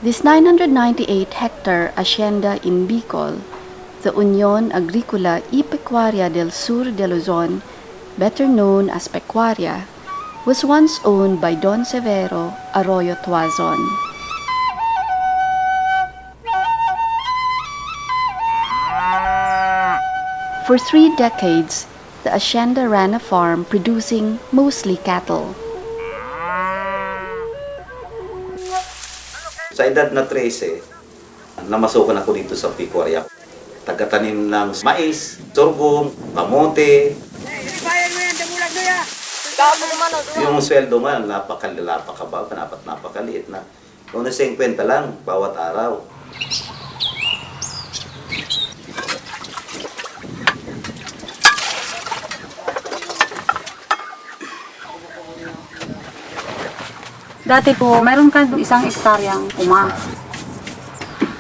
This 998-hectare hacienda in Bicol, the Unión Agrícola y Pecuaria del Sur de Luzon, better known as Pecuaria, was once owned by Don Severo Arroyo Tuazon. For 3 decades, the hacienda ran a farm producing mostly cattle. Sa edad na 13, namasukan ako dito sa Pecuaria. Tagatanim ng mais, sorghum, kamote. Yung sweldo man, napakaliit na. Una 50 lang bawat araw. Dati po, mayroon ka 1 hektaryang uma.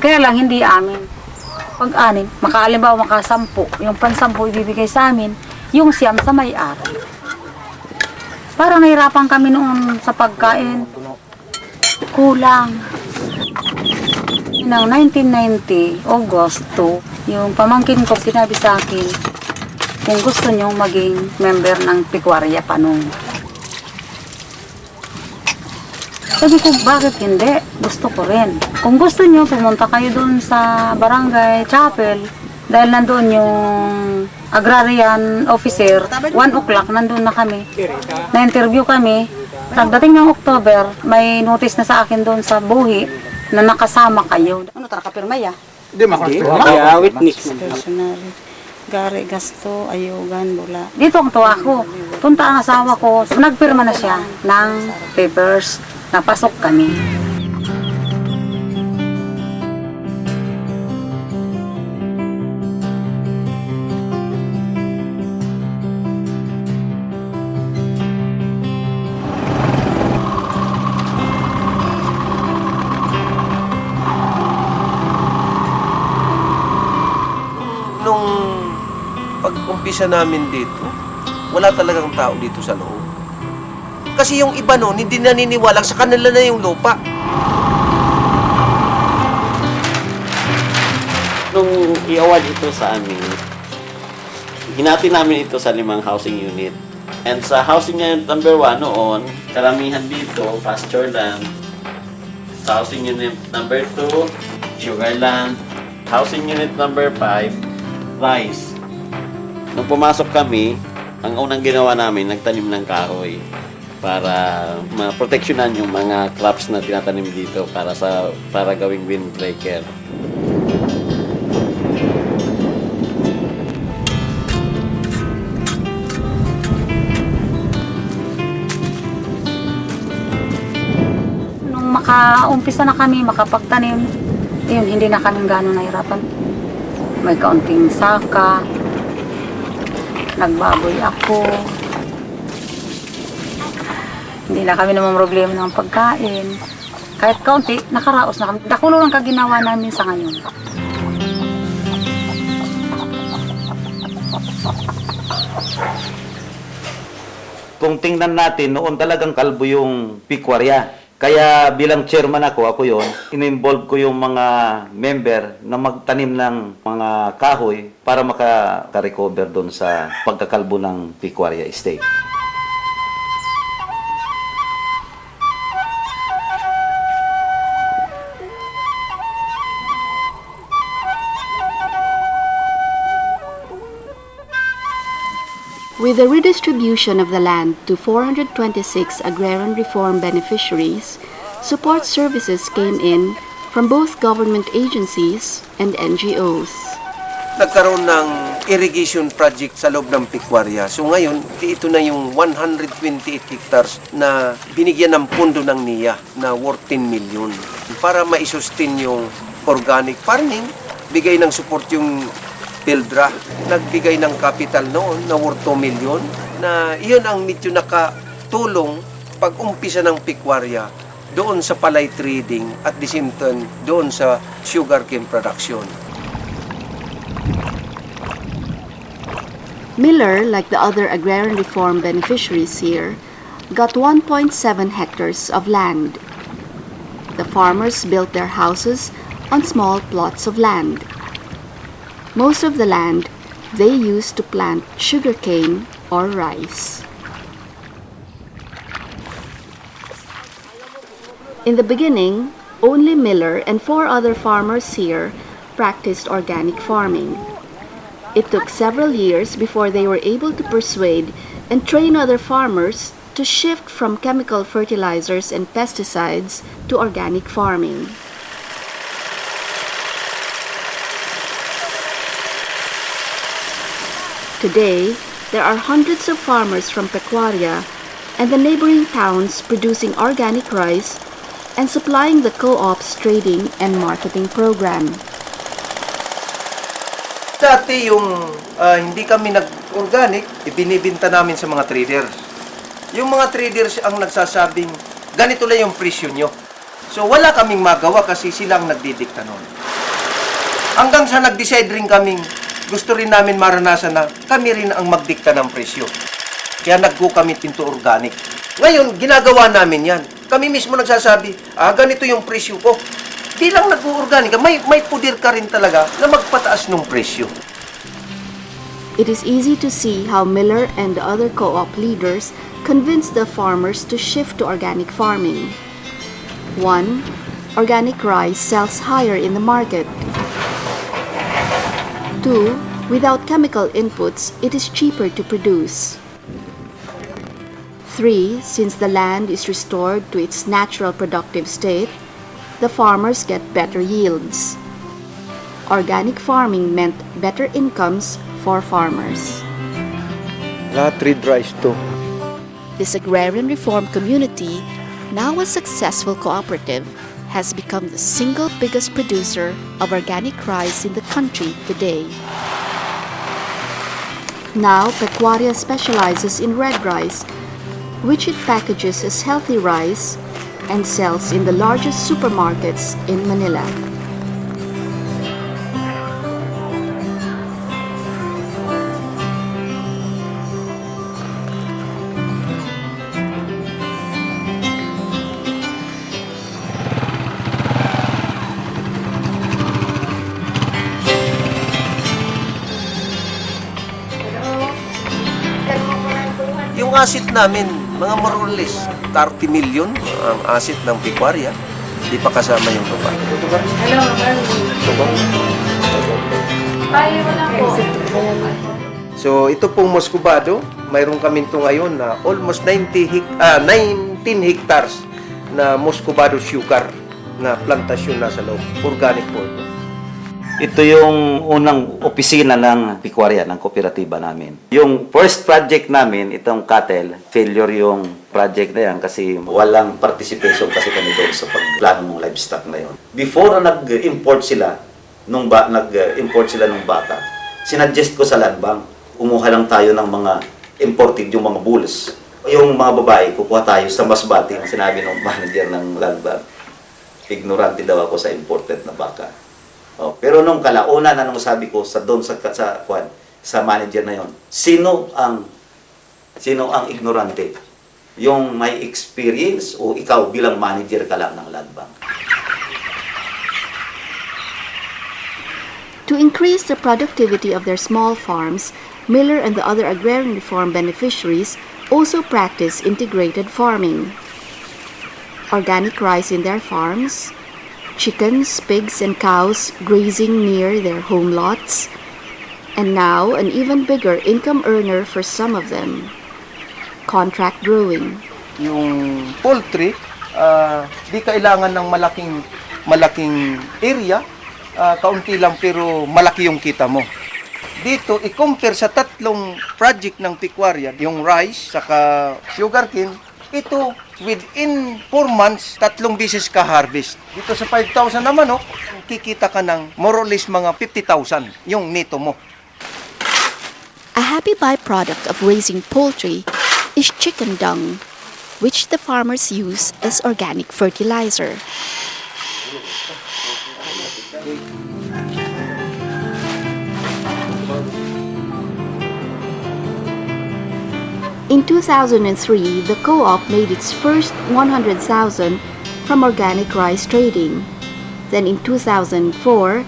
Kaya lang hindi amin. Pag-anim, makalimbawa makasampu. Yung pansampu ibibigay sa amin, yung siyam sa may-ari. Parang nahirapan kami noon sa pagkain. Kulang. Noong 1990, August 2, yung pamangkin ko sinabi sa akin kung gusto niyong maging member ng Pecuaria pa noon. Sabi ko, bakit hindi? Gusto ko rin. Kung gusto nyo, pumunta kayo doon sa barangay chapel. Dahil nandoon yung agrarian officer, 1 o'clock, nandoon na kami. Na-interview kami. Pagdating ng October, may notice na sa akin doon sa buhi na nakasama kayo. Ano, tara kapirma ya? Hindi, makakasama. Witness. Personal. Gari, gasto, ayugan, bula. Dito ang tuwa ko. Punta ang asawa ko. Nagpirma na siya ng papers. Napasok kami. Nung pag-umpisa namin dito, wala talagang tao dito sa loob. Kasi yung iba noon, hindi naniniwala sa kanila na yung lupa. Nung i-award ito sa amin, hinati namin ito sa 5 housing unit. And sa housing unit number 1 noon, karamihan dito, pasture land. Sa housing unit number 2, sugar land. Housing unit number 5, rice. Nung pumasok kami, ang unang ginawa namin, nagtanim ng kahoy para maproteksyonan yung mga crops na tinatanim dito para gawing windbreaker. Nung makaumpisa na kami makapagtanim, yun, hindi na kami gano'n nahirapan. May kaunting saka, nagbaboy ako. Hindi na kami naman problema ng pagkain. Kahit kaunti, nakaraos na kami. Dakulo lang kaginawa namin sa ngayon. Kung tingnan natin, noon talagang kalbo yung Pecuaria. Kaya bilang chairman ako yon, in-involve ko yung mga member na magtanim ng mga kahoy para maka-recover doon sa pagkakalbo ng Pecuaria Estate. With the redistribution of the land to 426 agrarian reform beneficiaries, support services came in from both government agencies and NGOs. Nagkaroon ng irrigation project sa loob ng Pecuaria. So ngayon, ito na yung 128 hectares na binigyan ng pondo ng NIA na worth 10 million. Para ma-sustain yung organic farming, bigay ng support yung PhilDRA, nagbigay ng capital noon na worth 2 million, na iyon ang medyo nakatulong pag-umpisa ng Pecuaria doon sa palay trading at the same time doon sa sugarcane production. Miller, like the other agrarian reform beneficiaries here, got 1.7 hectares of land. the farmers built their houses on small plots of land. Most of the land they used to plant sugarcane or rice. In the beginning, only Miller and 4 other farmers here practiced organic farming. It took several years before they were able to persuade and train other farmers to shift from chemical fertilizers and pesticides to organic farming. Today, there are hundreds of farmers from Pecuaria and the neighboring towns producing organic rice and supplying the co-op's trading and marketing program. Dati yung hindi kami nag-organic, ibinibinta namin sa mga traders. Yung mga traders ang nagsasabing, ganito lang yung presyo nyo. So wala kaming magawa kasi silang nagdidikta nun. Hanggang sa nag-decide rin kaming, gusto rin namin maranasan na kami rin ang magdikta ng presyo. Kaya nag-go kami into organic. Ngayon, ginagawa namin yan. Kami mismo nagsasabi, ganito yung presyo ko. Di lang nag-organic, may pudir ka rin talaga na magpataas ng presyo. It is easy to see how Miller and the other co-op leaders convinced the farmers to shift to organic farming. 1. Organic rice sells higher in the market. 2. Without chemical inputs, it is cheaper to produce. 3. Since the land is restored to its natural productive state, the farmers get better yields. Organic farming meant better incomes for farmers. Trade rice to. This agrarian reform community, now a successful cooperative, has become the single biggest producer of organic rice in the country today. Now, Pecuaria specializes in red rice, which it packages as healthy rice and sells in the largest supermarkets in Manila. Yung asset namin, mga more or less, 30 million ang asset ng Pecuaria. Di pa kasama yung lupa. So ito pong Moscovado, mayroon kami ito ngayon na almost 19 hectares na Moscovado sugar na plantasyon nasa loob. Organic po ito. Ito yung unang opisina ng Pecuaria, ng kooperatiba namin. Yung first project namin, itong cattle, failure yung project na yan kasi walang participation kasi kami doon sa pagplano ng livestock na yon. Before na nag-import sila nung bata, sinuggest ko sa land bank, umuha lang tayo ng mga imported, yung mga bulls. Yung mga babae, kukuha tayo sa masbate, ang sinabi ng manager ng land bank. Ignorante daw ako sa imported na baka. Oh, pero nung kalauna na nung sabi ko sa manager na yon, sino ang ignorante? Yung may experience o ikaw bilang manager ka lang ng land bank? To increase the productivity of their small farms, Miller and the other agrarian reform beneficiaries also practice integrated farming. Organic rice in their farms, chickens, pigs, and cows grazing near their home lots, and now an even bigger income earner for some of them, contract brewing. Yung poultry, di kailangan ng malaking area, kaunti lang pero malaki yung kita mo. Dito, i-compare sa tatlong project ng Pecuaria, yung rice, saka sugarcane, ito, within 4 months, 3 beses ka harvest. Dito sa 5,000 na manok, kikita ka ng more or less mga 50,000 yung neto mo. A happy byproduct of raising poultry is chicken dung, which the farmers use as organic fertilizer. In 2003, the co-op made its first 100,000 from organic rice trading. Then in 2004,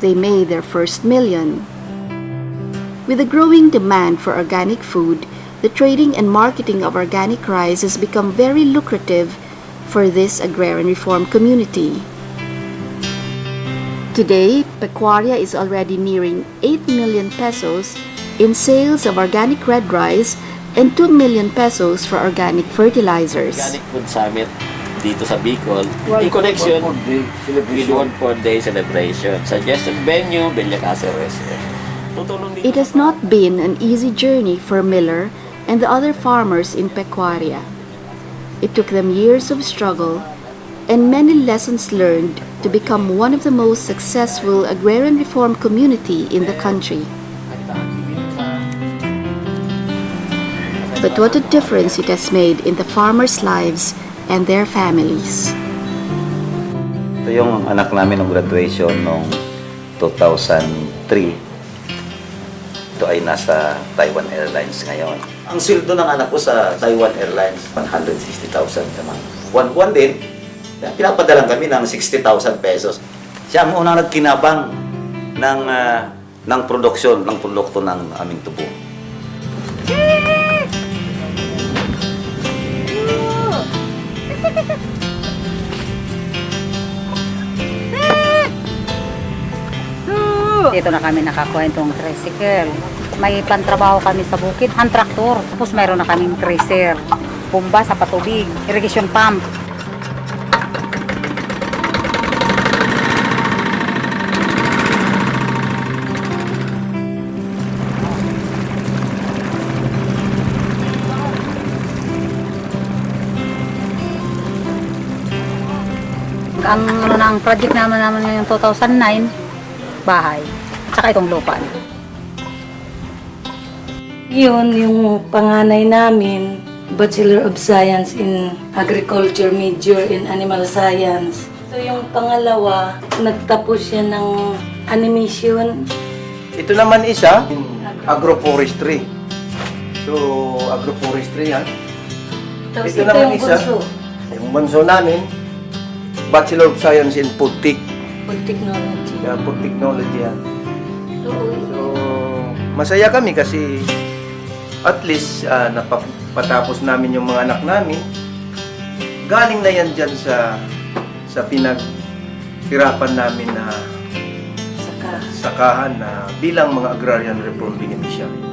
they made their first million. With the growing demand for organic food, the trading and marketing of organic rice has become very lucrative for this agrarian reform community. Today, Pecuaria is already nearing 8 million pesos in sales of organic red rice and 2 million pesos for organic fertilizers. Organic Food Summit dito sa Bicol, in connection with World Food Day celebration. Suggested venue, Villacasa Restaurant. Tutulong dito It has not been an easy journey for Miller and the other farmers in Pecuaria. It took them years of struggle and many lessons learned to become one of the most successful agrarian reform community in the country. But what a difference it has made in the farmers' lives and their families. Ito yung anak namin ng graduation noong 2003. Ito ay nasa Taiwan Airlines ngayon. Ang sweldo ng anak ko sa Taiwan Airlines, 160,000 naman. One din, pinapadalang kami ng 60,000 pesos. Siya ang unang nagkinabang ng produksyon, ng produkto ng aming tubo. Dito na kami nakakwentong tricycle. May pantrabaho kami sa bukid, ang traktor. Tapos mayroon na kaming tracer, pumba sa patubig, irrigation pump. Ang ang project naman ngayong 2009, bahay. Tsaka itong lupa. Yun, yung panganay namin, Bachelor of Science in Agriculture, major in Animal Science. So yung pangalawa, nagtapos siya ng animation. Ito naman isa, agroforestry. So, agroforestry yan. Tapos Ito ito naman yung isa. bunso, Yung bunso namin, Bachelor of Science in Food Tech. food technology. Yeah, food technology yan. So, So, masaya kami kasi at least napatapos namin yung mga anak namin. Galing na yan dyan sa pinaghirapan namin na saka sakahan na bilang mga agrarian reform beneficiary.